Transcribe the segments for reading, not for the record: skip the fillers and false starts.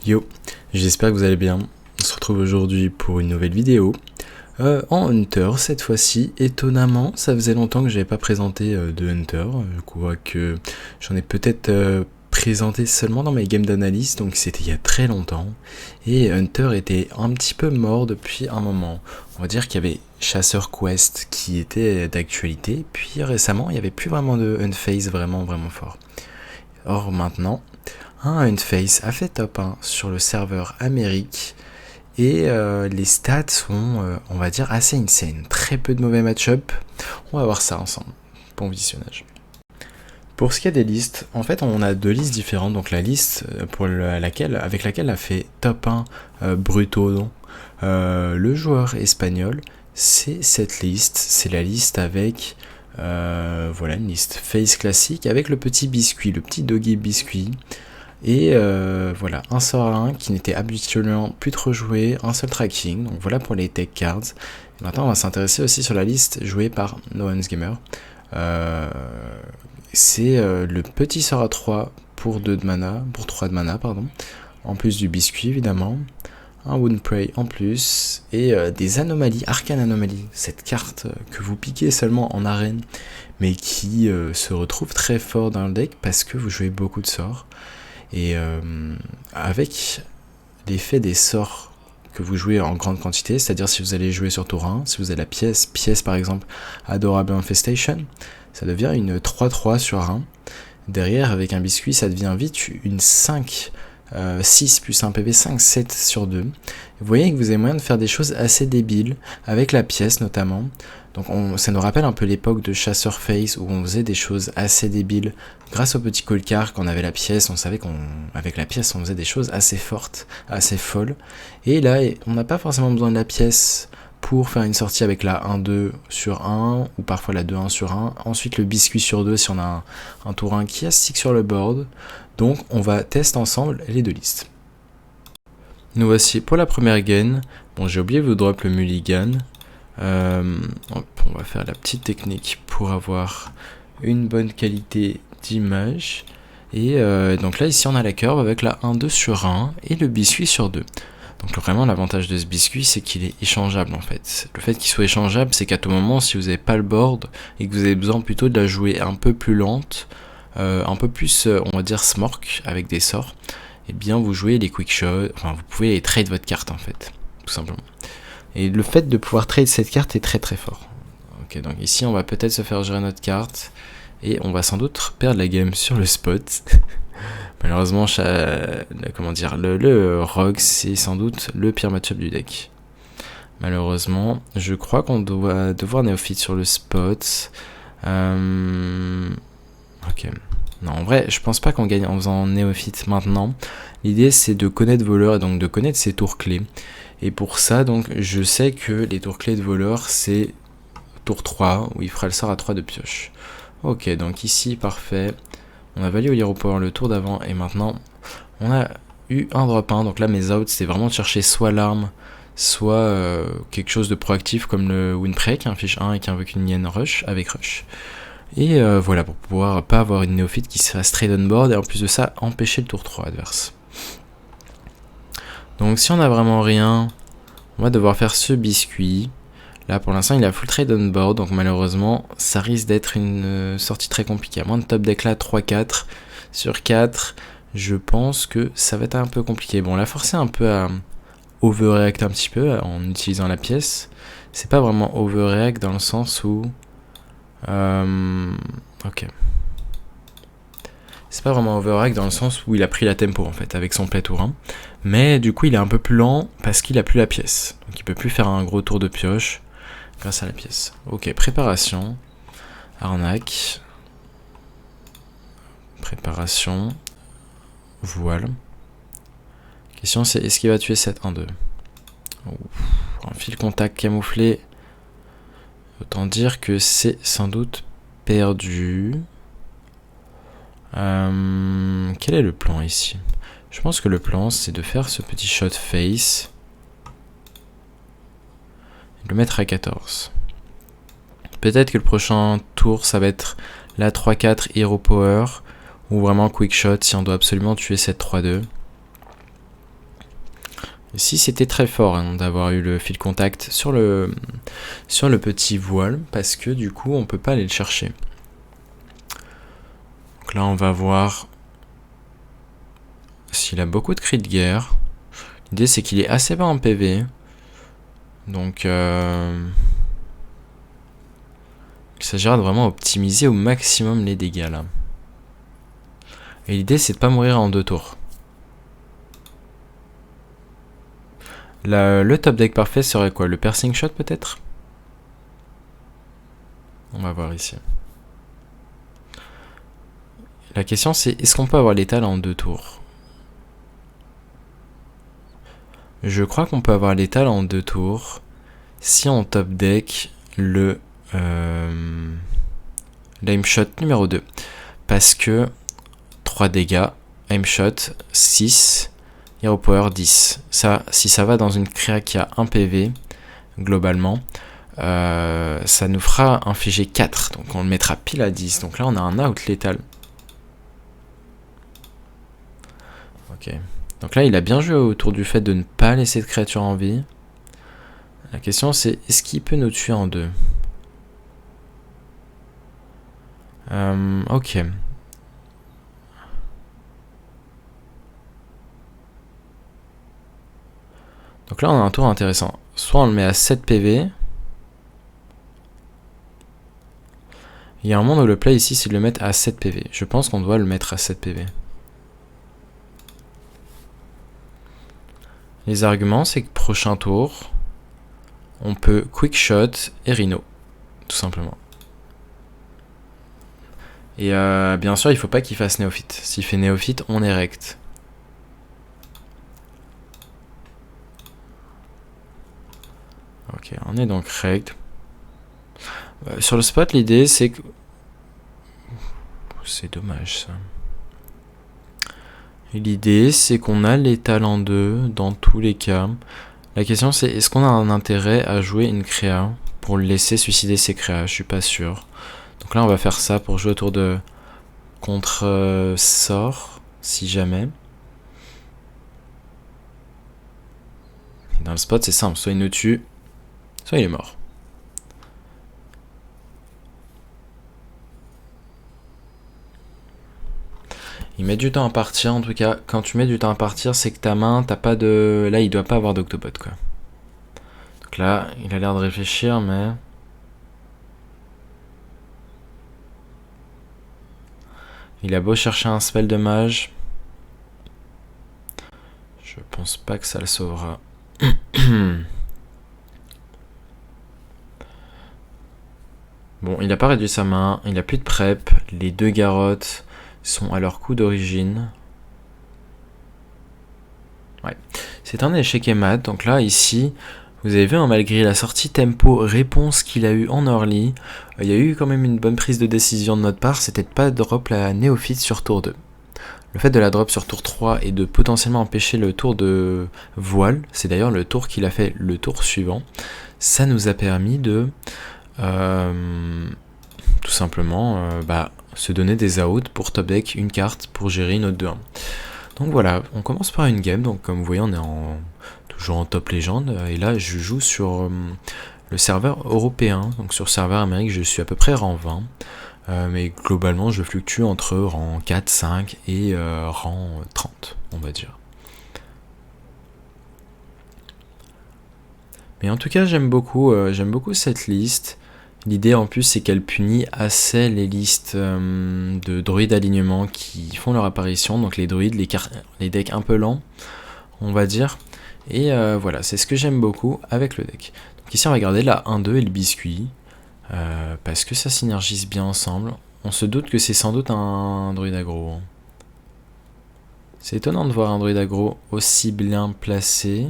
Yo, j'espère que vous allez bien. On se retrouve aujourd'hui pour une nouvelle vidéo. En Hunter, cette fois-ci, étonnamment, ça faisait longtemps que je n'avais pas présenté de Hunter. Je crois que j'en ai peut-être présenté seulement dans mes games d'analyse, donc c'était il y a très longtemps. Et Hunter était un petit peu mort depuis un moment. On va dire qu'il y avait Chasseur Quest qui était d'actualité, puis récemment, il n'y avait plus vraiment de Unphase vraiment fort. Or maintenant, un Unphase a fait top 1 sur le serveur Amérique. Et les stats sont, on va dire, assez insane. Très peu de mauvais match-up. On va voir ça ensemble. Bon visionnage. Pour ce qui est des listes, en fait, on a deux listes différentes. Donc la liste avec laquelle a fait top 1 Bruto, le joueur espagnol, c'est cette liste. C'est la liste avec, voilà, une liste face classique avec le petit biscuit, le petit doggy biscuit. Et voilà, un sort à 1 qui n'était habituellement plus trop joué, un seul tracking, donc voilà pour les tech cards. Et maintenant on va s'intéresser aussi sur la liste jouée par NoOnesGamer. C'est le petit sort à 3 pour 3 de mana, pardon, en plus du biscuit évidemment, un Wound Prey en plus, et des anomalies, Arcane Anomaly, cette carte que vous piquez seulement en arène, mais qui se retrouve très fort dans le deck parce que vous jouez beaucoup de sorts. Et avec l'effet des sorts que vous jouez en grande quantité, c'est-à-dire si vous allez jouer sur tour 1, si vous avez la pièce par exemple, Adorable Infestation, ça devient une 3-3 sur 1. Derrière, avec un biscuit, ça devient vite une 5, 6 plus un PV, 5, 7 sur 2. Vous voyez que vous avez moyen de faire des choses assez débiles, avec la pièce notamment. Donc ça nous rappelle un peu l'époque de Chasseur Face où on faisait des choses assez débiles. Grâce au petit colcar, quand on avait la pièce, on savait qu'avec la pièce on faisait des choses assez fortes, assez folles. Et là, on n'a pas forcément besoin de la pièce pour faire une sortie avec la 1-2 sur 1, ou parfois la 2-1 sur 1. Ensuite le biscuit sur 2 si on a un tour 1 qui a stick sur le board. Donc on va tester ensemble les deux listes. Nous voici pour la première game. Bon, j'ai oublié de vous drop le mulligan. On va faire la petite technique pour avoir une bonne qualité d'image. Et donc là ici on a la curve avec la 1-2 sur 1 et le biscuit sur 2. Donc vraiment l'avantage de ce biscuit c'est qu'il est échangeable en fait. Le fait qu'il soit échangeable c'est qu'à tout moment si vous n'avez pas le board et que vous avez besoin plutôt de la jouer un peu plus lente, un peu plus on va dire smork avec des sorts, et bien vous jouez les quick shots, enfin vous pouvez trade votre carte en fait, tout simplement. Et le fait de pouvoir trade cette carte est très fort. Ok, donc ici on va peut-être se faire gérer notre carte et on va sans doute perdre la game sur le spot. Malheureusement, le Rogue c'est sans doute le pire match-up du deck. Malheureusement, je crois qu'on doit devoir néophyte sur le spot. Ok. Non, en vrai, je pense pas qu'on gagne en faisant néophyte maintenant. L'idée c'est de connaître voleur et donc de connaître ses tours clés. Et pour ça, donc, je sais que les tours clés de voleur, c'est tour 3, où il fera le sort à 3 de pioche. Ok, donc ici, parfait. On a validé au Hero Power le tour d'avant, et maintenant, on a eu un drop 1. Donc là, mes outs, c'était vraiment de chercher soit l'arme, soit quelque chose de proactif, comme le Windbreak, qui fiche 1 et qui invoque une minion rush, avec rush. Et voilà, pour pouvoir pas avoir une néophyte qui se fasse trade on board, et en plus de ça, empêcher le tour 3 adverse. Donc si on a vraiment rien, on va devoir faire ce biscuit. Là pour l'instant il a full trade on board, donc malheureusement ça risque d'être une sortie très compliquée. À moins de top deck là 3-4 sur 4, je pense que ça va être un peu compliqué. Bon, on l'a forcé un peu à overreact un petit peu en utilisant la pièce. C'est pas vraiment overreact dans le sens où... ok. C'est pas vraiment overreact dans le sens où il a pris la tempo en fait avec son play tour 1. Mais du coup il est un peu plus lent parce qu'il a plus la pièce. Donc il peut plus faire un gros tour de pioche grâce à la pièce. Ok, préparation. Arnaque. Préparation. Voile. Question c'est est-ce qu'il va tuer cette 1-2 ? Un fil contact camouflé. Autant dire que c'est sans doute perdu. Quel est le plan ici ? Je pense que le plan c'est de faire ce petit shot face et de le mettre à 14. Peut-être que le prochain tour ça va être la 3-4 Hero Power ou vraiment quick shot si on doit absolument tuer cette 3-2. Ici, c'était très fort hein, d'avoir eu le fil contact sur le petit voile, parce que du coup, on peut pas aller le chercher. Donc là, on va voir s'il a beaucoup de cris de guerre. L'idée, c'est qu'il est assez bas en PV. Donc, il s'agira de vraiment optimiser au maximum les dégâts, là. Et l'idée, c'est de pas mourir en 2 tours. Le top deck parfait serait quoi? Le piercing shot peut-être? On va voir ici. La question c'est, est-ce qu'on peut avoir l'étal en 2 tours? Je crois qu'on peut avoir l'étal en 2 tours si on top deck le l'aim shot numéro 2. Parce que 3 dégâts, aim shot 6, hero power 10. Ça, si ça va dans une créa qui a 1 PV, globalement, ça nous fera infliger 4. Donc on le mettra pile à 10. Donc là on a un out létal. Ok. Donc là il a bien joué autour du fait de ne pas laisser de créature en vie. La question c'est, est-ce qu'il peut nous tuer en 2? Ok. Donc là on a un tour intéressant. Soit on le met à 7 PV. Il y a un monde où le play ici c'est de le mettre à 7 PV. Je pense qu'on doit le mettre à 7 PV. Les arguments c'est que prochain tour, on peut quick shot et Rhino. Tout simplement. Et bien sûr il faut pas qu'il fasse néophyte. S'il fait néophyte, on est rect. Ok, on est donc rect. Sur le spot, l'idée c'est que... C'est dommage ça. L'idée c'est qu'on a l'étal en 2 dans tous les cas. La question c'est, est-ce qu'on a un intérêt à jouer une créa pour le laisser suicider ses créas? Je suis pas sûr. Donc là on va faire ça pour jouer autour de... contre sort, si jamais. Dans le spot c'est simple, soit il nous tue, soit il est mort. Il met du temps à partir, en tout cas, quand tu mets du temps à partir, c'est que ta main, t'as pas de... Là, il doit pas avoir d'octopod, quoi. Donc là, il a l'air de réfléchir, mais... Il a beau chercher un spell de mage. Je pense pas que ça le sauvera. Bon, il a pas réduit sa main, il a plus de prep, les 2 garottes sont à leur coup d'origine. Ouais, c'est un échec et mat. Donc là, ici, vous avez vu, hein, malgré la sortie tempo réponse qu'il a eu en early, il y a eu quand même une bonne prise de décision de notre part, c'était de pas drop la néophyte sur tour 2. Le fait de la drop sur tour 3 et de potentiellement empêcher le tour de voile, c'est d'ailleurs le tour qu'il a fait le tour suivant, ça nous a permis de tout simplement se donner des outs pour top deck une carte pour gérer une autre 2-1. Donc voilà, on commence par une game, donc comme vous voyez on est toujours en top légende, et là je joue sur le serveur européen, donc sur serveur Amérique je suis à peu près rang 20, mais globalement je fluctue entre rang 4, 5 et rang 30, on va dire. Mais en tout cas j'aime beaucoup cette liste. L'idée en plus c'est qu'elle punit assez les listes de druides alignement qui font leur apparition, donc les druides, les decks un peu lents, on va dire. Et voilà, c'est ce que j'aime beaucoup avec le deck. Donc ici on va garder la 1-2 et le biscuit, parce que ça synergise bien ensemble. On se doute que c'est sans doute un druide aggro. C'est étonnant de voir un druide aggro aussi bien placé.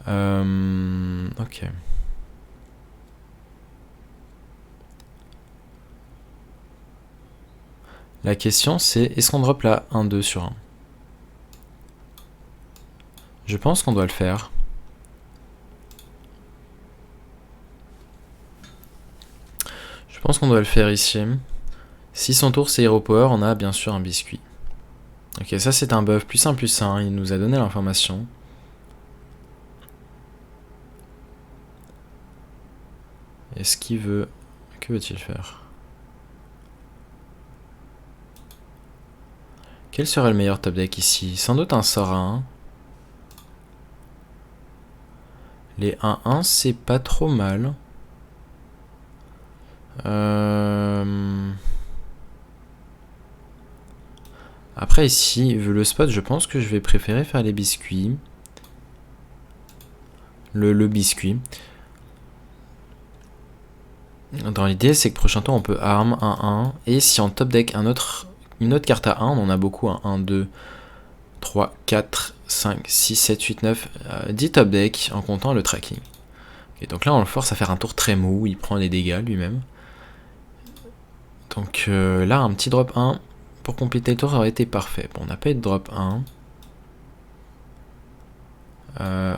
Ok. La question c'est, est-ce qu'on drop la 1-2 sur 1? Je pense qu'on doit le faire. Je pense qu'on doit le faire ici. Si son tour c'est Hero Power, on a bien sûr un biscuit. Ok, ça c'est un buff plus 1/+1, il nous a donné l'information. est-ce qu'il veut... Que veut-il faire? Quel serait le meilleur top deck ici? Sans doute un sort à 1. Les 1-1, c'est pas trop mal. Après ici, vu le spot, je pense que je vais préférer faire les biscuits. Le biscuit. Dans l'idée, c'est que prochain tour, on peut arme 1-1. Et si on top deck une autre carte à 1, on en a beaucoup. 1, 2, 3, 4, 5, 6, 7, 8, 9, 10 top deck en comptant le tracking. Okay, donc là, on le force à faire un tour très mou. Il prend les dégâts lui-même. Donc là, un petit drop 1 pour compléter le tour aurait été parfait. Bon, on n'a pas eu de drop 1.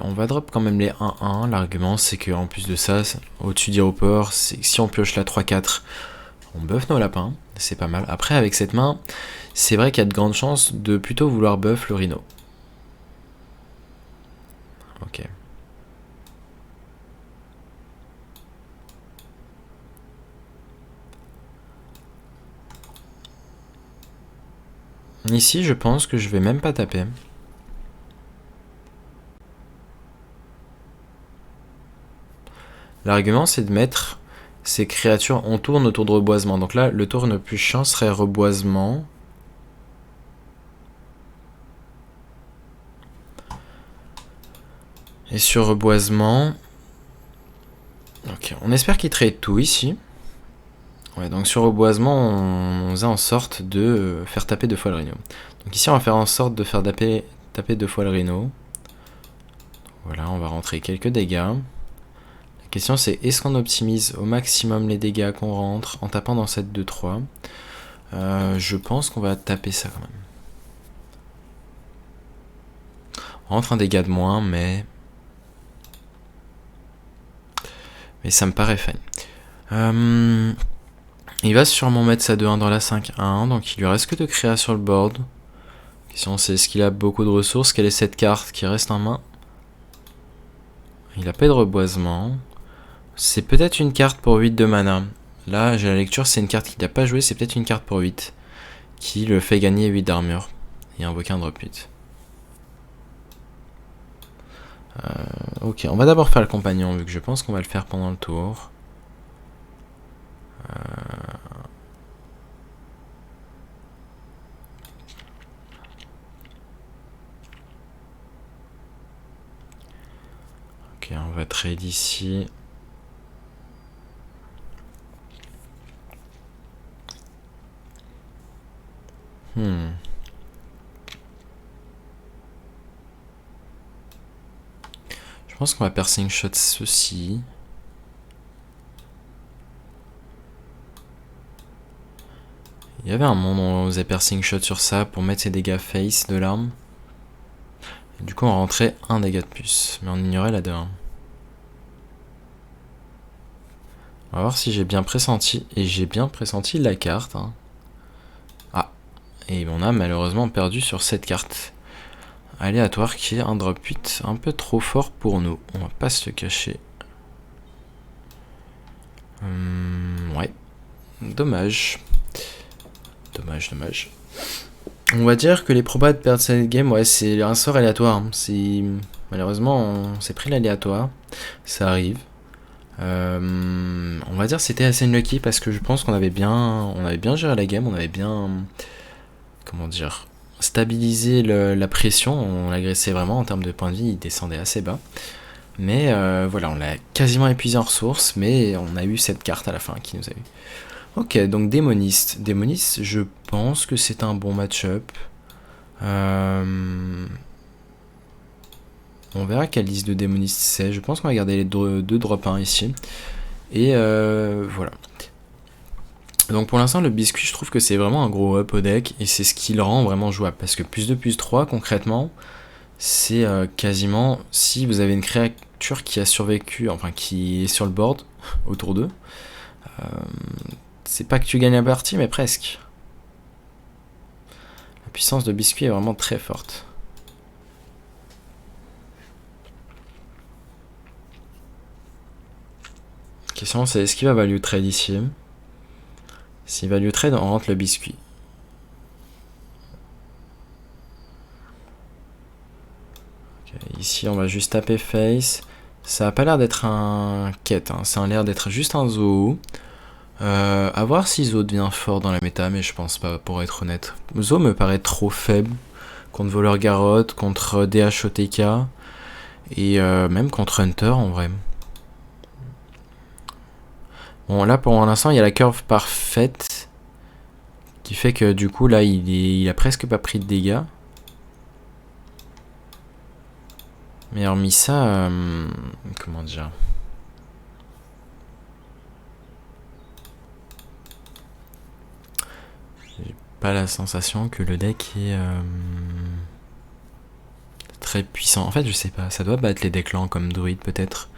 On va drop quand même les 1-1. L'argument, c'est qu'en plus de ça, au-dessus d'Hero Power, c'est que si on pioche la 3-4, on buff nos lapins. C'est pas mal. Après, avec cette main, c'est vrai qu'il y a de grandes chances de plutôt vouloir buff le Rhino. Ok. Ici, je pense que je vais même pas taper. L'argument, c'est de mettre ces créatures, on tourne autour de reboisement. Donc là, le tour le plus chiant serait reboisement. Et sur reboisement... Ok, on espère qu'il trade tout ici. Ouais, donc sur reboisement, on faisait en sorte de faire taper 2 fois le Rhino. Donc ici, on va faire en sorte de faire taper 2 fois le Rhino. Voilà, on va rentrer quelques dégâts. La question, c'est est-ce qu'on optimise au maximum les dégâts qu'on rentre en tapant dans cette 2-3 ? Je pense qu'on va taper ça quand même. On rentre un dégât de moins, mais ça me paraît fine. Il va sûrement mettre sa 2-1 dans la 5-1, donc il lui reste que de créa sur le board. La question, c'est est-ce qu'il a beaucoup de ressources? Quelle est cette carte qui reste en main? Il a pas de reboisement. C'est peut-être une carte pour 8 de mana. Là, j'ai la lecture, c'est une carte qu'il n'a pas jouée, c'est peut-être une carte pour 8. Qui le fait gagner 8 d'armure. Et invoquer un drop 8. Ok, on va d'abord faire le compagnon, vu que je pense qu'on va le faire pendant le tour. Ok, on va trade ici. Je pense qu'on va piercing shot ceci. Il y avait un moment où on faisait piercing shot sur ça pour mettre ses dégâts face de l'arme. Du coup on rentrait un dégât de plus, mais on ignorait la 2-1. On va voir si j'ai bien pressenti, et j'ai bien pressenti la carte. Hein. Ah, et on a malheureusement perdu sur cette carte aléatoire qui est un drop 8 un peu trop fort pour nous. On va pas se le cacher. Ouais, dommage. Dommage. On va dire que les probas de perdre cette game, ouais, c'est un sort aléatoire. Hein. Malheureusement, on s'est pris l'aléatoire. Ça arrive. On va dire que c'était assez unlucky parce que je pense qu'on avait bien géré la game. On avait bien, comment dire, stabilisé la pression. On l'agressait vraiment en termes de points de vie. Il descendait assez bas. Mais voilà, on l'a quasiment épuisé en ressources. Mais on a eu cette carte à la fin qui nous a eu. Ok, donc Démoniste. Démoniste, je pense que c'est un bon match-up. On verra quelle liste de Démoniste c'est. Je pense qu'on va garder les deux drop 1 ici. Et voilà. Donc pour l'instant, le biscuit, je trouve que c'est vraiment un gros up au deck. Et c'est ce qui le rend vraiment jouable. Parce que +2/+3, concrètement, c'est quasiment... Si vous avez une créature qui a survécu, enfin qui est sur le board, autour d'eux... c'est pas que tu gagnes la partie, mais presque. La puissance de biscuit est vraiment très forte. Ok, question c'est est-ce qu'il va value trade ici? Si value trade, on rentre le biscuit. Okay, ici, on va juste taper face. Ça a pas l'air d'être un quête, hein. Ça a l'air d'être juste un Zo. À voir si Zo devient fort dans la méta, mais je pense pas, pour être honnête. Zo me paraît trop faible contre Voleur Garrotte, contre DHOTK et même contre Hunter en vrai. Bon, là pour l'instant, il y a la curve parfaite qui fait que du coup, là, il a presque pas pris de dégâts. Mais hormis ça, comment dire? J'ai pas la sensation que le deck est très puissant. En fait, je sais pas, ça doit battre les decks lents comme Druid peut-être.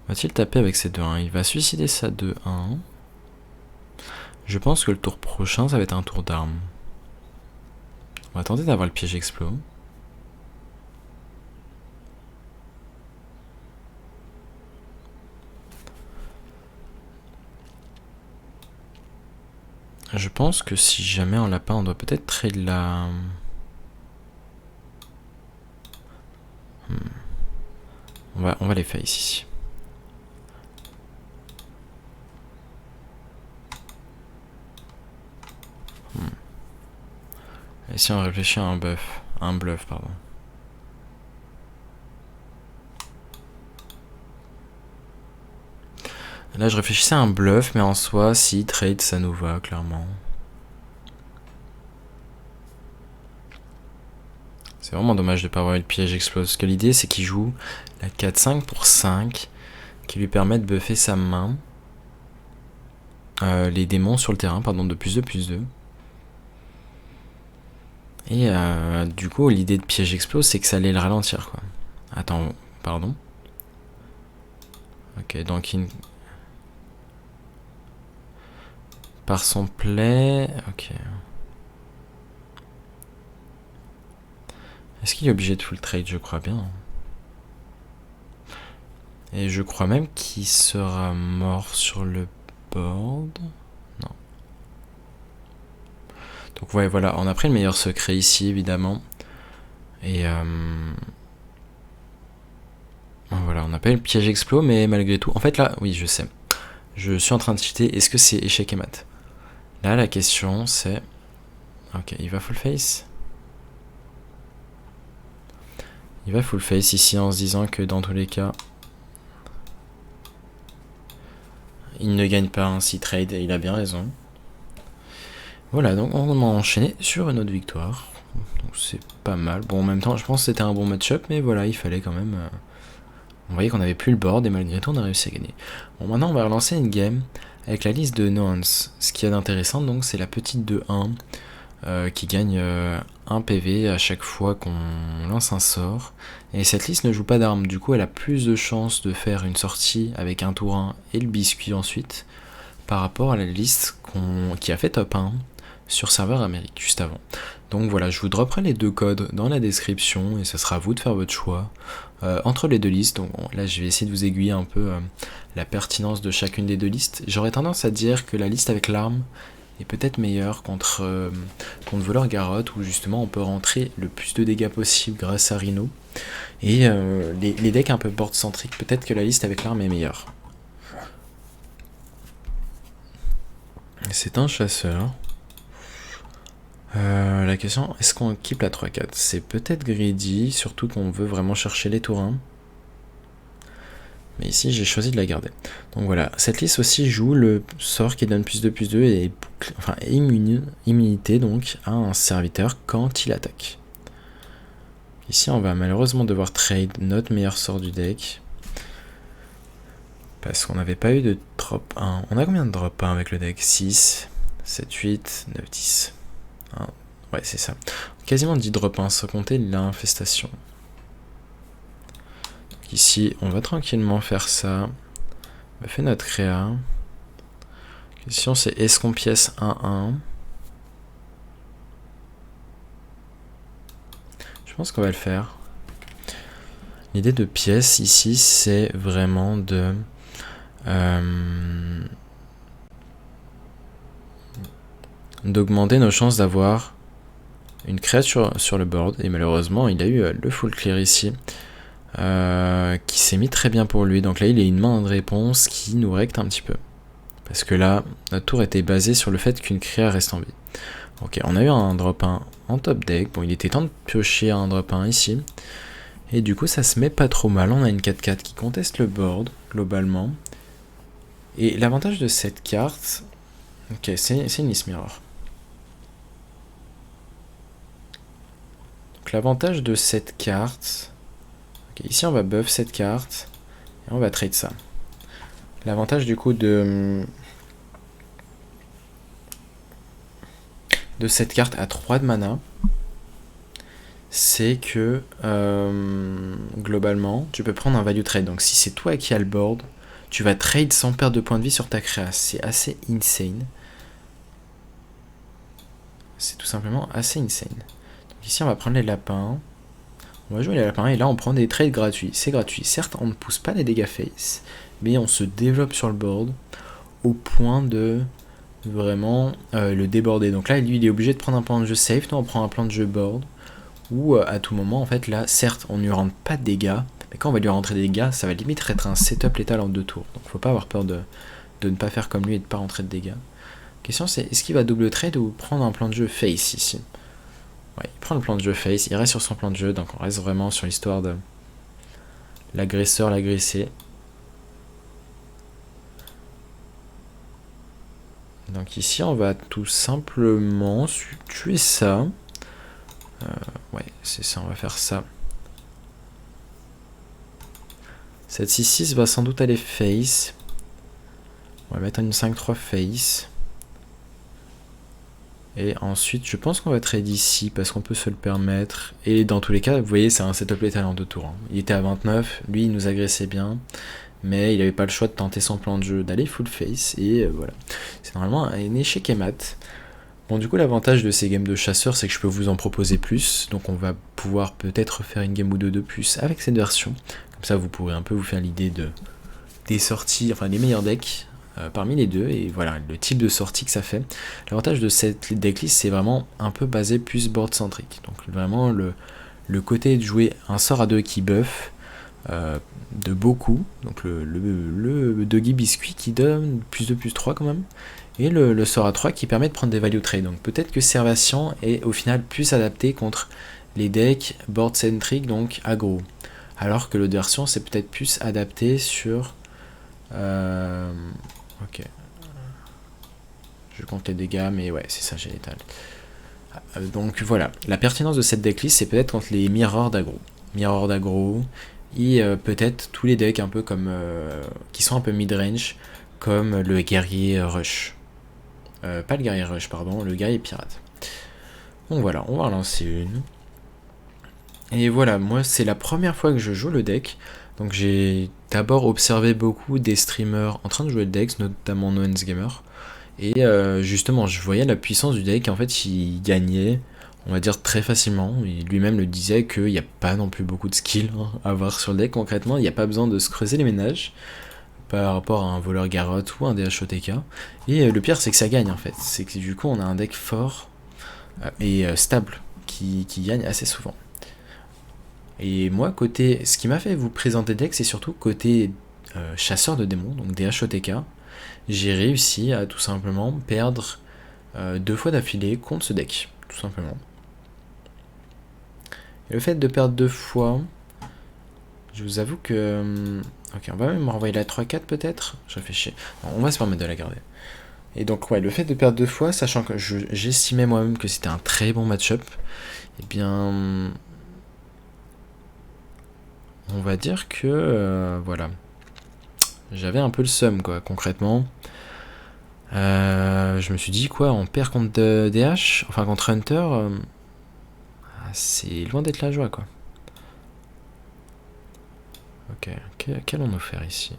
Va-t-il taper avec ses 2-1? Il va suicider sa 2-1. Je pense que le tour prochain, ça va être un tour d'armes. On va tenter d'avoir le piège explos. Je pense que si jamais on l'a pas, on doit peut-être trade la... On va les face ici. Et si on réfléchit à un bluff, pardon. Là, je réfléchissais à un bluff, mais en soi, si trade, ça nous va, clairement. C'est vraiment dommage de ne pas avoir eu le piège explose. Parce que l'idée, c'est qu'il joue la 4-5 pour 5, qui lui permet de buffer sa main. Les démons sur le terrain, pardon, de +2/+2. Et du coup, l'idée de piège explose, c'est que ça allait le ralentir, quoi. Attends, pardon. Ok, donc il... Par son play... Ok. Est-ce qu'il est obligé de full trade? Je crois bien. Et je crois même qu'il sera mort sur le board. Non. Donc ouais, voilà, on a pris le meilleur secret ici, évidemment. Et voilà, on n'a pas eu le piège explos, mais malgré tout... En fait, là, oui, je sais. Je suis en train de cheater. Est-ce que c'est échec et mat? Là, la question, c'est... Ok, il va full face. Il va full face ici en se disant que dans tous les cas... Il ne gagne pas un si trade et il a bien raison. Voilà, donc on m'a enchaîné sur une autre victoire. Donc c'est pas mal. Bon, en même temps, je pense que c'était un bon match-up, mais voilà, il fallait quand même... On voyait qu'on n'avait plus le board et malgré tout, on a réussi à gagner. Bon, maintenant, on va relancer une game avec la liste de Nuance. Ce qu'il y a d'intéressant, donc, c'est la petite 2-1 qui gagne 1 PV à chaque fois qu'on lance un sort. Et cette liste ne joue pas d'armes, du coup elle a plus de chances de faire une sortie avec un tour 1 et le biscuit ensuite, par rapport à la liste qui a fait top 1 sur serveur Amérique juste avant. Donc voilà, je vous dropperai les deux codes dans la description et ce sera à vous de faire votre choix entre les deux listes. Donc là je vais essayer de vous aiguiller un peu la pertinence de chacune des deux listes. J'aurais tendance à dire que la liste avec l'arme est peut-être meilleur contre Voleur Garrotte, où justement on peut rentrer le plus de dégâts possible grâce à Rhino. Et les decks un peu board centriques, peut-être que la liste avec l'arme est meilleure. C'est un chasseur. La question, est-ce qu'on keep la 3-4? C'est peut-être greedy, surtout qu'on veut vraiment chercher les tours 1. Mais ici, j'ai choisi de la garder. Donc voilà, cette liste aussi joue le sort qui donne +2/+2 et enfin, immunité donc à un serviteur quand il attaque. Ici, on va malheureusement devoir trade notre meilleur sort du deck. Parce qu'on n'avait pas eu de drop 1. On a combien de drop 1 avec le deck? 6, 7, 8, 9, 10. Ouais, c'est ça. Quasiment 10 drop 1 sans compter l'infestation. Ici, on va tranquillement faire ça. On va faire notre créa. Question c'est est-ce qu'on pièce 1-1? Je pense qu'on va le faire. L'idée de pièce ici, c'est vraiment de d'augmenter nos chances d'avoir une créature sur le board. Et malheureusement, il a eu le full clear ici, qui s'est mis très bien pour lui. Donc là, il a une main de réponse qui nous recte un petit peu. Parce que là, notre tour était basée sur le fait qu'une créature reste en vie. Ok, on a eu un drop 1 en top deck. Bon, il était temps de piocher un drop 1 ici. Et du coup, ça se met pas trop mal. On a une 4-4 qui conteste le board, globalement. Et l'avantage de cette carte... Ok, c'est une List Mirror. Donc l'avantage de cette carte... Ok, ici, on va buff cette carte. Et on va trade ça. L'avantage du coup de cette carte à 3 de mana, c'est que globalement, tu peux prendre un value trade. Donc si c'est toi qui as le board, tu vas trade sans perdre de points de vie sur ta créa. C'est assez insane. C'est tout simplement assez insane. Donc ici, on va prendre les lapins. On va jouer les lapins et là, on prend des trades gratuits. C'est gratuit. Certes, on ne pousse pas les dégâts face, mais on se développe sur le board au point de vraiment le déborder. Donc là, lui, il est obligé de prendre un plan de jeu safe. Nous, on prend un plan de jeu board où à tout moment, en fait, là, certes, on ne lui rentre pas de dégâts, mais quand on va lui rentrer des dégâts, ça va limite être un setup létal en 2 tours. Donc faut pas avoir peur de ne pas faire comme lui et de ne pas rentrer de dégâts. La question c'est, est-ce qu'il va double trade ou prendre un plan de jeu face ici? Ouais, il prend le plan de jeu face, il reste sur son plan de jeu, donc on reste vraiment sur l'histoire de l'agresseur, l'agressé. Donc ici, on va tout simplement tuer ça. Ouais, c'est ça, on va faire ça. Cette 6-6 va sans doute aller face. On va mettre une 5-3 face. Et ensuite, je pense qu'on va trade ici parce qu'on peut se le permettre. Et dans tous les cas, vous voyez, c'est un setup létal en 2 tours. Hein. Il était à 29, lui il nous agressait bien. Mais il n'avait pas le choix de tenter son plan de jeu, d'aller full face. Et voilà. C'est normalement un échec et mat. Bon, du coup, l'avantage de ces games de chasseurs, c'est que je peux vous en proposer plus. Donc, on va pouvoir peut-être faire une game ou deux de plus avec cette version. Comme ça, vous pourrez un peu vous faire l'idée des sorties, enfin des meilleurs decks parmi les deux. Et voilà, le type de sortie que ça fait. L'avantage de cette decklist, c'est vraiment un peu basé plus board-centrique. Donc, vraiment, le côté de jouer un sort à 2 qui buff de beaucoup. Donc, le Doggy Biscuit qui donne plus 2, plus 3 quand même. Et le sort à 3 qui permet de prendre des value trade. Donc peut-être que Servation est au final plus adapté contre les decks board centric, donc aggro. Alors que l'autre version c'est peut-être plus adapté sur... Ok. Je compte les dégâts, mais ouais, c'est ça, j'ai l'étal. Donc voilà, la pertinence de cette decklist c'est peut-être contre les mirrors d'aggro. Mirror d'aggro, et peut-être tous les decks un peu comme... qui sont un peu mid-range, comme le guerrier rush. Pas le guerrier rush, pardon, le guerrier pirate. Donc voilà, on va en lancer une. Et voilà, moi c'est la première fois que je joue le deck. Donc j'ai d'abord observé beaucoup des streamers en train de jouer le deck, notamment Noens Gamer. Et justement, je voyais la puissance du deck. En fait, il gagnait, on va dire, très facilement. Et lui-même le disait qu'il n'y a pas non plus beaucoup de skill à avoir sur le deck. Concrètement, il n'y a pas besoin de se creuser les ménages par rapport à un voleur Garrotte ou un DHOTK. Et le pire, c'est que ça gagne en fait. C'est que du coup, on a un deck fort et stable qui gagne assez souvent. Et moi, côté, ce qui m'a fait vous présenter le deck, c'est surtout côté chasseur de démons, donc DHOTK. J'ai réussi à tout simplement perdre 2 fois d'affilée contre ce deck, tout simplement. Et le fait de perdre 2 fois, je vous avoue que... Ok, on va même renvoyer la 3-4 peut-être. Je réfléchis. Non, on va se permettre de la garder. Et donc ouais, le fait de perdre 2 fois, sachant que j'estimais moi-même que c'était un très bon match-up, eh bien... On va dire que... voilà. J'avais un peu le seum, quoi, concrètement. Je me suis dit, quoi, on perd contre DH, enfin contre Hunter, c'est loin d'être la joie, quoi. Ok, qu'allons-nous faire ici?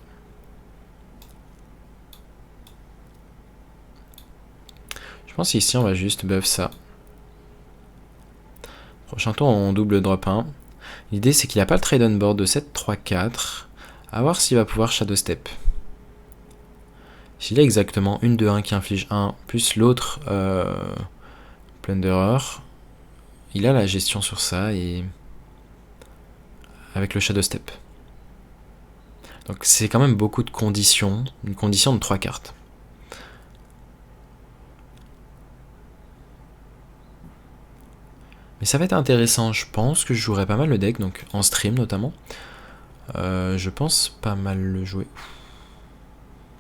pense qu'ici on va juste buff ça. Prochain tour on double drop 1. L'idée c'est qu'il n'a pas le trade on board de 7, 3, 4. A voir s'il va pouvoir shadow step. S'il a exactement une de 1 qui inflige 1, plus l'autre Plunderer, il a la gestion sur ça et avec le shadow step. Donc c'est quand même beaucoup de conditions, une condition de 3 cartes. Mais ça va être intéressant, je pense que je jouerai pas mal le deck, donc en stream notamment. Je pense pas mal le jouer.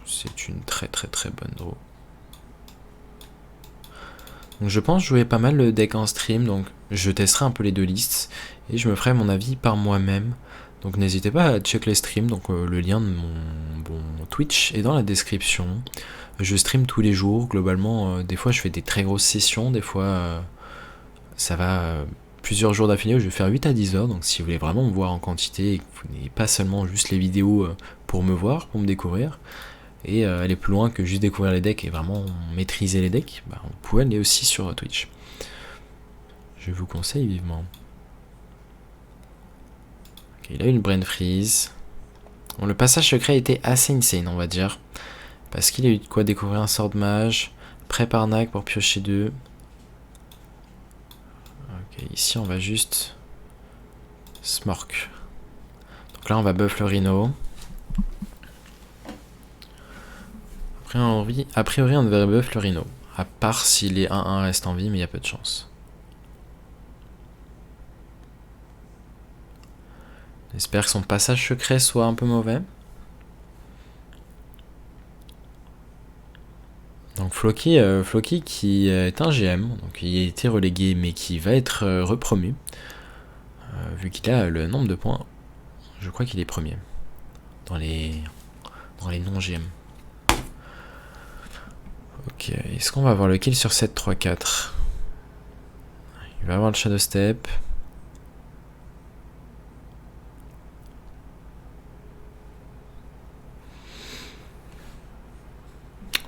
C'est une très bonne draw. Donc je pense jouer pas mal le deck en stream, donc je testerai un peu les deux listes et je me ferai mon avis par moi-même. Donc n'hésitez pas à check les streams, donc le lien de mon Twitch est dans la description. Je stream tous les jours, globalement, des fois je fais des très grosses sessions, des fois ça va plusieurs jours d'affilée, je vais faire 8 à 10 heures, donc si vous voulez vraiment me voir en quantité et que vous n'ayez pas seulement juste les vidéos pour me voir, pour me découvrir, et aller plus loin que juste découvrir les decks et vraiment maîtriser les decks, bah, vous pouvez aller aussi sur Twitch. Je vous conseille vivement. Ok, il a eu une brain freeze. Bon, le passage secret était assez insane, on va dire. Parce qu'il a eu de quoi découvrir un sort de mage. Pré-Parnac pour piocher 2. Ok, ici on va juste Smork. Donc là on va buff le Rhino. A priori on devrait buff le Rhino. À part si les 1-1 restent en vie, mais il y a peu de chance. J'espère que son passage secret soit un peu mauvais. Donc Floki qui est un GM, donc il a été relégué mais qui va être repromu. Vu qu'il a le nombre de points, je crois qu'il est premier dans les non-GM. Ok, est-ce qu'on va avoir le kill sur 7, 3, 4 ? Il va avoir le Shadow Step.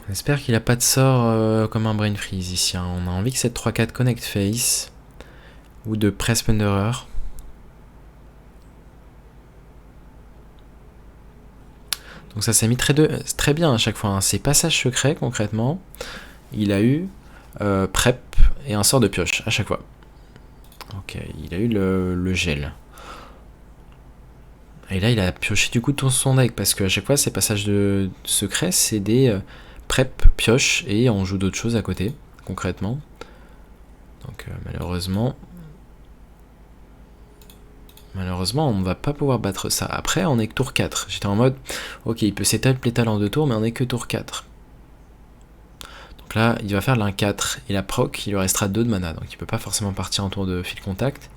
On espère qu'il a pas de sort comme un Brain Freeze ici. Hein. On a envie que 7, 3, 4 connect face. Ou de Press Plunderer. Donc ça s'est mis très bien à chaque fois. Hein. Ces passages secrets, concrètement, il a eu prep et un sort de pioche à chaque fois. Ok, il a eu le gel. Et là, il a pioché du coup tout son deck, parce qu'à chaque fois, ces passages de secrets, c'est des prep, pioche, et on joue d'autres choses à côté, concrètement. Donc malheureusement, on ne va pas pouvoir battre ça. Après, on est que tour 4. J'étais en mode, ok, il peut s'étaler l'étal en 2 tours, mais on est que tour 4. Donc là, il va faire l'1-4 et la proc, il lui restera 2 de mana. Donc il peut pas forcément partir en tour de fil contact.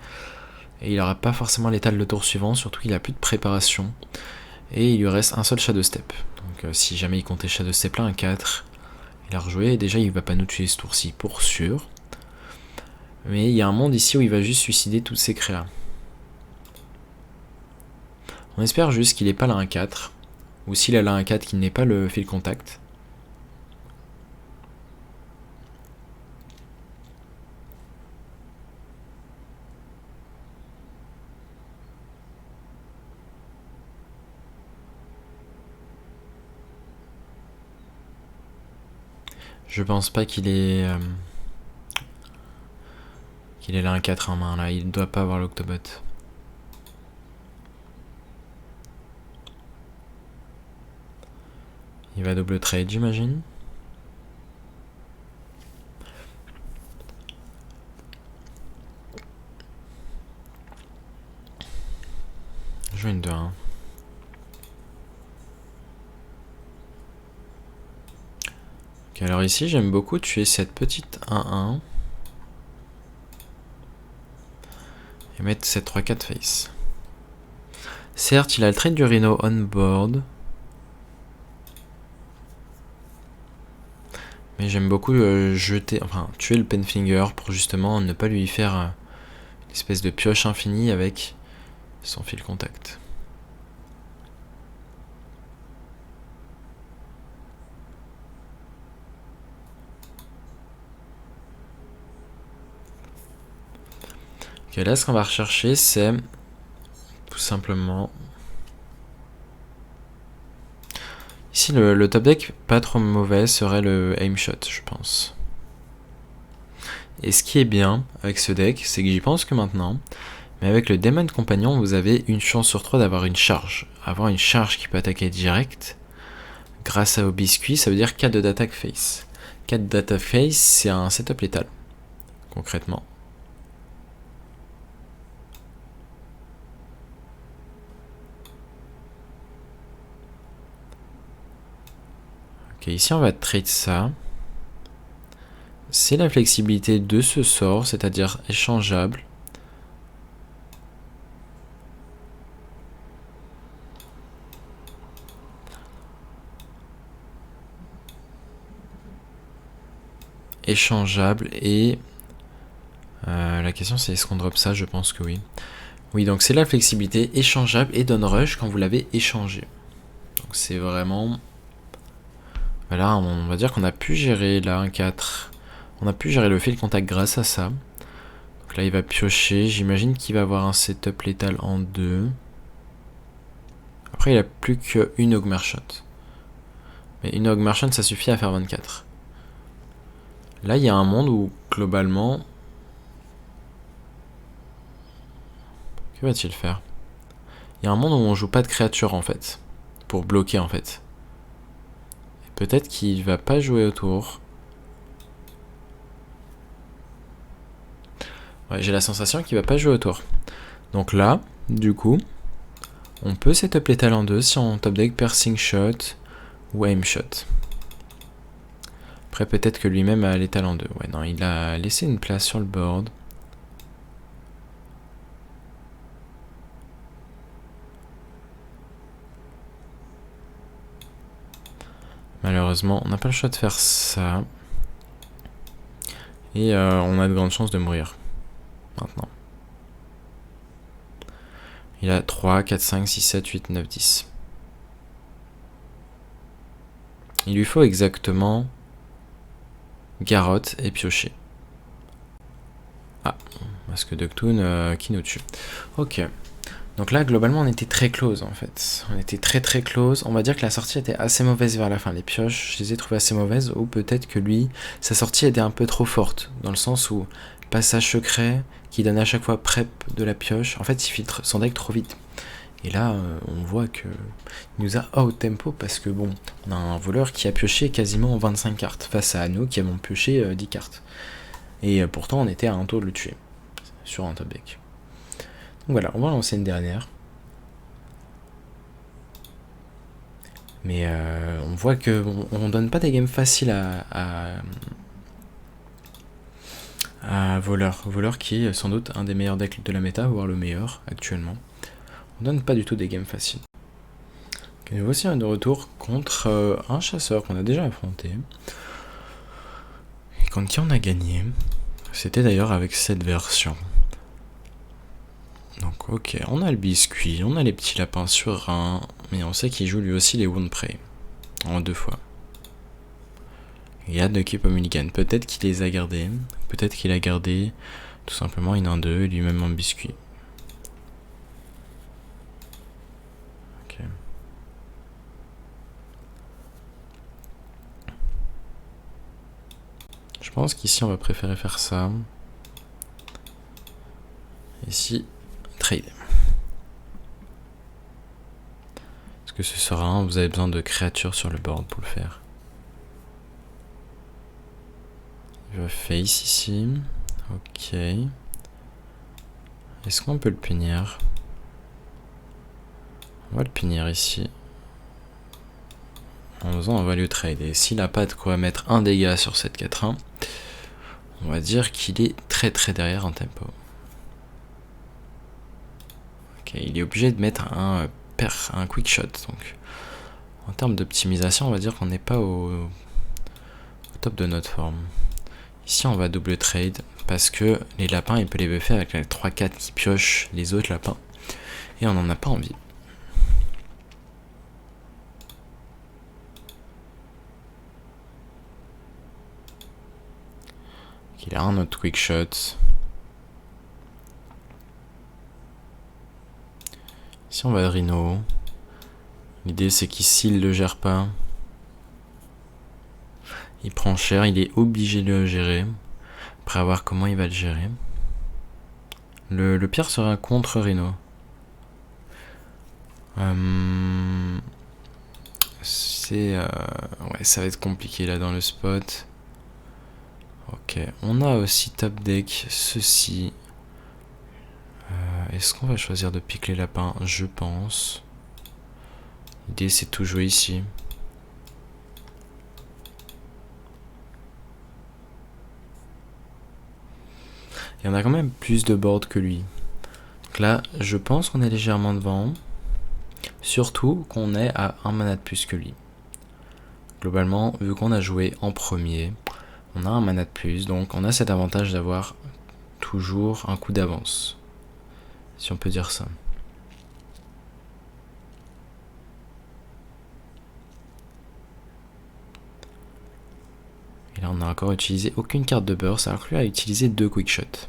Et il n'aura pas forcément l'étal le tour suivant, surtout qu'il n'a plus de préparation. Et il lui reste un seul Shadow Step. Donc si jamais il comptait Shadow Step là, 1-4, il a rejoué. Et déjà, il va pas nous tuer ce tour-ci pour sûr. Mais il y a un monde ici où il va juste suicider toutes ses créas. On espère juste qu'il n'ait pas la 1-4. Ou s'il a la 1-4, qu'il n'ait pas le fil contact. Je pense pas qu'il ait la 1-4 en main là, il doit pas avoir l'Octobot. Il va double trade, j'imagine. Je joue une 2-1. Ok, alors ici, j'aime beaucoup tuer cette petite 1-1. Et mettre cette 3-4 face. Certes, il a le trade du Rhino on board. Mais j'aime beaucoup tuer le Penfinger pour justement ne pas lui faire une espèce de pioche infinie avec son fil contact. Ok, là ce qu'on va rechercher c'est tout simplement... Ici le top deck pas trop mauvais serait le aim shot je pense. Et ce qui est bien avec ce deck, c'est que j'y pense que maintenant, mais avec le Demon Compagnon, vous avez une chance sur 3 d'avoir une charge. Avoir une charge qui peut attaquer direct, grâce au biscuit, ça veut dire 4 d'attaque face. 4 d'attaque face, c'est un setup létal, concrètement. Ok, ici on va trade ça. C'est la flexibilité de ce sort, c'est-à-dire échangeable. Échangeable et... la question c'est est-ce qu'on drop ça? Je pense que oui. Oui, donc c'est la flexibilité échangeable et donne rush quand vous l'avez échangé. Donc c'est vraiment... Voilà, on va dire qu'on a pu gérer là un 4. On a pu gérer le fil contact grâce à ça. Donc là il va piocher, j'imagine qu'il va avoir un setup létal en 2. Après il a plus qu'une Hog Merchant. Mais une Hog Merchant ça suffit à faire 24. Là il y a un monde où globalement... Que va-t-il faire? Il y a un monde où on joue pas de créatures en fait. Pour bloquer en fait. Peut-être qu'il va pas jouer autour. Ouais, j'ai la sensation qu'il va pas jouer autour. Donc là, du coup, on peut setup létal en 2 si on top deck piercing shot ou aim shot. Après peut-être que lui-même a létal en 2. Ouais non, il a laissé une place sur le board. Malheureusement, on n'a pas le choix de faire ça. Et on a de grandes chances de mourir. Maintenant. Il a 3, 4, 5, 6, 7, 8, 9, 10. Il lui faut exactement Garrotte et Piocher. Ah, parce que Ducktoon qui nous tue. Ok. Donc là, globalement, on était très close en fait. On était très très close. On va dire que la sortie était assez mauvaise vers la fin. Les pioches, je les ai trouvées assez mauvaises. Ou peut-être que lui, sa sortie était un peu trop forte. Dans le sens où, passage secret, qui donne à chaque fois prep de la pioche. En fait, il filtre son deck trop vite. Et là, on voit que il nous a out tempo parce que bon, on a un voleur qui a pioché quasiment 25 cartes face à nous qui avons pioché 10 cartes. Et pourtant, on était à un tour de le tuer sur un top deck. Donc voilà, on va lancer une dernière. Mais on voit que on donne pas des games faciles à Voleur. Voleur qui est sans doute un des meilleurs decks de la méta, voire le meilleur actuellement. On donne pas du tout des games faciles. Okay, nous voici de retour contre un chasseur qu'on a déjà affronté. Et contre qui on a gagné. C'était d'ailleurs avec cette version. Donc ok, on a le biscuit, on a les petits lapins sur un, mais on sait qu'il joue lui aussi les Wound Prey. En 2 fois. Il y a de Keep Mulligan. Peut-être qu'il les a gardés. Peut-être qu'il a gardé tout simplement une 1-2 et lui-même un biscuit. Ok. Je pense qu'ici on va préférer faire ça. Ici, trade. Parce que ce sera un, vous avez besoin de créatures sur le board pour le faire. Je vais face ici. Ok. Est-ce qu'on peut le punir? On va le punir ici. En faisant un value trade. Et s'il n'a pas de quoi mettre un dégât sur cette 4-1, on va dire qu'il est très très derrière en tempo. Ok, il est obligé de mettre un quick shot. Donc, en termes d'optimisation, on va dire qu'on n'est pas au top de notre forme. Ici, on va double trade parce que les lapins, il peut les buffer avec les 3-4 qui piochent les autres lapins. Et on n'en a pas envie. Il a un autre quick shot. Si on va de Rhino, l'idée c'est qu'ici il le gère pas. Il prend cher, il est obligé de le gérer. Après, à voir comment il va le gérer. Le pire serait un contre Rhino. Ouais, ça va être compliqué là dans le spot. Ok, on a aussi top deck ceci. Est-ce qu'on va choisir de piquer les lapins? Je pense. L'idée c'est de tout jouer ici. Et on a quand même plus de board que lui. Donc là, je pense qu'on est légèrement devant. Surtout qu'on est à 1 mana de plus que lui. Globalement, vu qu'on a joué en premier, on a un mana de plus, donc on a cet avantage d'avoir toujours un coup d'avance. Si on peut dire ça. Et là, on n'a encore utilisé aucune carte de burst, alors que lui a utilisé 2 quick shots.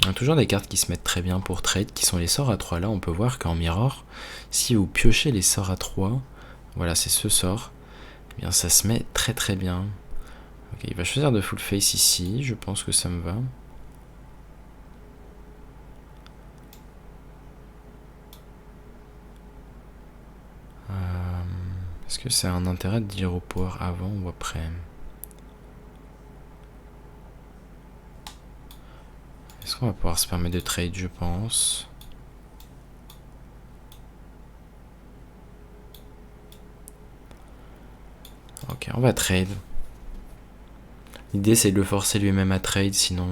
On a toujours des cartes qui se mettent très bien pour trade, qui sont les sorts à 3. Là, on peut voir qu'en mirror, si vous piochez les sorts à 3, voilà, c'est ce sort, eh bien ça se met très très bien. Ok, il va choisir de full face ici, je pense que ça me va. Est-ce que c'est un intérêt de dire au power avant ou après? Est-ce qu'on va pouvoir se permettre de trade? Je pense. Ok, on va trade. L'idée c'est de le forcer lui-même à trade, sinon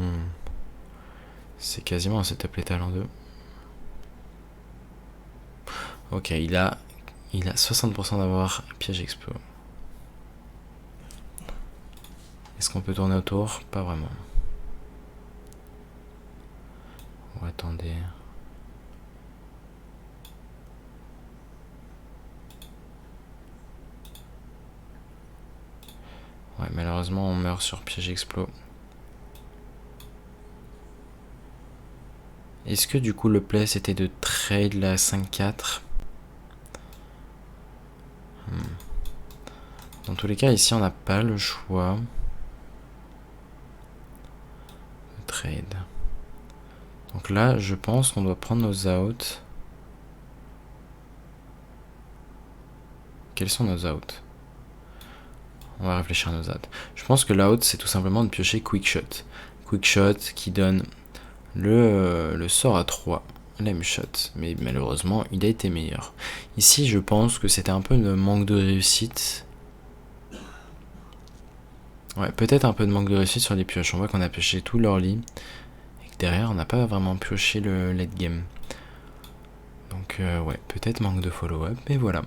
c'est quasiment un setup létal en 2. Ok, il a 60% d'avoir piège explo. Est-ce qu'on peut tourner autour? Pas vraiment. Oh, attendez. Ouais, malheureusement on meurt sur piège explo. Est-ce que du coup le play c'était de trade la 5-4? Dans tous les cas ici on n'a pas le choix de trade. Donc là je pense qu'on doit prendre nos outs. Quels sont nos outs? On va réfléchir à nos outs. Je pense que l'out c'est tout simplement de piocher quick shot. Quick shot qui donne le sort à 3. Lame shot, mais malheureusement il a été meilleur. Ici je pense que c'était un peu de manque de réussite. Ouais, peut-être un peu de manque de réussite sur les pioches. On voit qu'on a pioché tout l'early et que derrière on n'a pas vraiment pioché le late game. Donc ouais, peut-être manque de follow-up, mais voilà.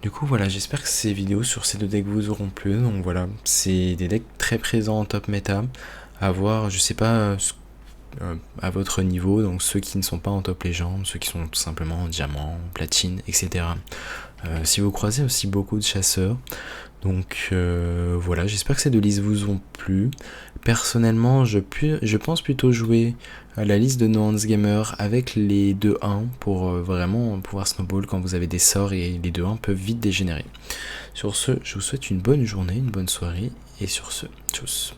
Du coup voilà, j'espère que ces vidéos sur ces deux decks vous auront plu. Donc voilà, c'est des decks très présents en top méta. À voir, je sais pas à votre niveau, donc ceux qui ne sont pas en top légende, ceux qui sont tout simplement en diamant, platine, etc. Si vous croisez aussi beaucoup de chasseurs, donc voilà, j'espère que ces deux listes vous ont plu. Personnellement, je pense plutôt jouer à la liste de No Hands Gamer avec les 2-1 pour vraiment pouvoir snowball quand vous avez des sorts et les 2-1 peuvent vite dégénérer. Sur ce, je vous souhaite une bonne journée, une bonne soirée et sur ce, tchuss.